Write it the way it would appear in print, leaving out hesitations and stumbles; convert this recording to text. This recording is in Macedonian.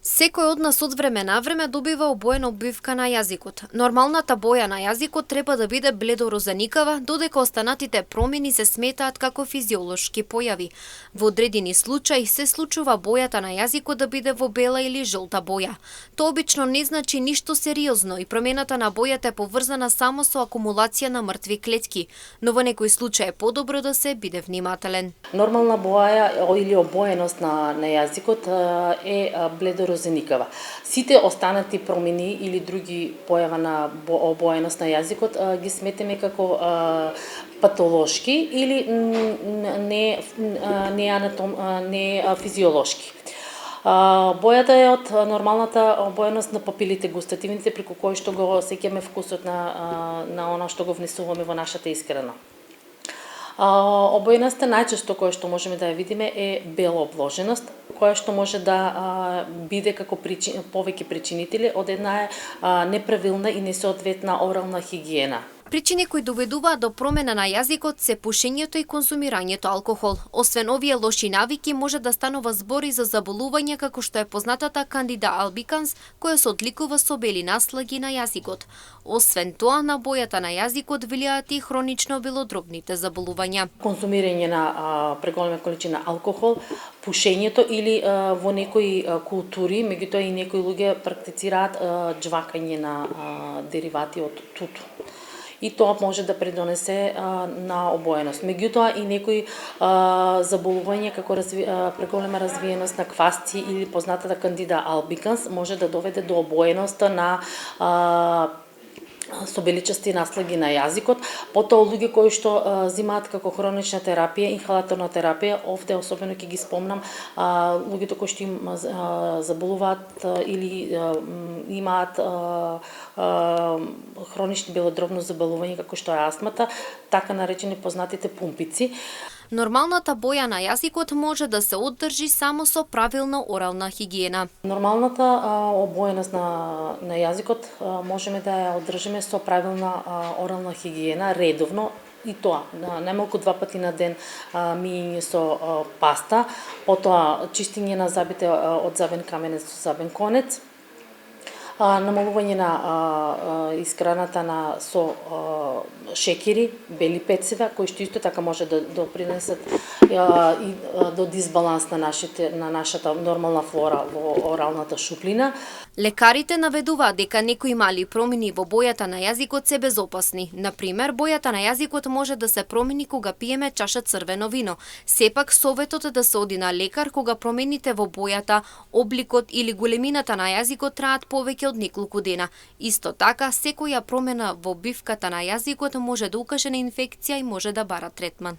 Секој од нас од време на време добива обоена обвивка на јазикот. Нормалната боја на јазикот треба да биде бледо-розеникава, додека останатите промени се сметаат како физиолошки појави. Во одредени случаи се случува бојата на јазикот да биде во бела или жолта боја. Тоа обично не значи ништо сериозно и промената на бојата е поврзана само со акумулација на мртви клетки, но во некој случај е подобро да се биде внимателен. Нормална боја или обоеност на јазикот е бледо-розеникава. Сите останати промени или други појава на обоеност на јазикот ги сметаме како патолошки или не физиолошки. Бојата е од нормалната обоеност на папилите густативните, преку кои што го сеќаме вкусот на она што го внесуваме во нашата исхрана. Обоеноста најчесто која што можеме да ја видиме е бела обложеност, која што може да биде како повеќе причинители од една неправилна и несоодветна орална хигиена. Причини кои доведуваат до промена на јазикот се пушењето и конзумирањето алкохол. Освен овие лоши навики, може да станува збор и за заболување како што е познатата Кандида албиканс, која се одликува со бели наслаги на јазикот. Освен тоа, на бојата на јазикот влијаат и хронично белодробните заболувања. Конзумирање на преголема количина алкохол, пушењето или во некои култури, меѓутоа и некои луѓе практицираат џвакање на деривати од тутун. И тоа може да придонесе на обоеност. Меѓутоа и некои заболувања како преголема развиеност на квасци или познатата Кандида албиканс може да доведе до обоеноста на со беличасти наслаги на јазикот. Потоа луѓе кои што земаат како хронична терапија, инхалаторна терапија, овде особено ќе ги спомнам луѓето кои што им заболуваат или имаат хронични белодробно заболување како што е астмата, така наречени познатите пумпици. Нормалната боја на јазикот може да се оддржи само со правилна орална хигиена. Нормалната обоеност на јазикот можеме да ја одржиме со правилна орална хигиена редовно, и тоа најмалку 2 пати на ден мијење со паста, потоа чистење на зъбите од зъбен каменец до зъбен конец, намалување на исхраната со шеќери, бели пецива, кои што исто така може да допринесат и до дисбаланс на нашата нормална флора во оралната шуплина. Лекарите наведуваат дека некои мали промени во бојата на јазикот се безопасни. Например, бојата на јазикот може да се промени кога пиеме чаша црвено вино. Сепак, советот е да се оди на лекар кога промените во бојата, обликот или големината на јазикот траат повеќе од неколку дена. Исто така, секоја промена во обвивката на јазикот може да укаже на инфекција и може да бара третман.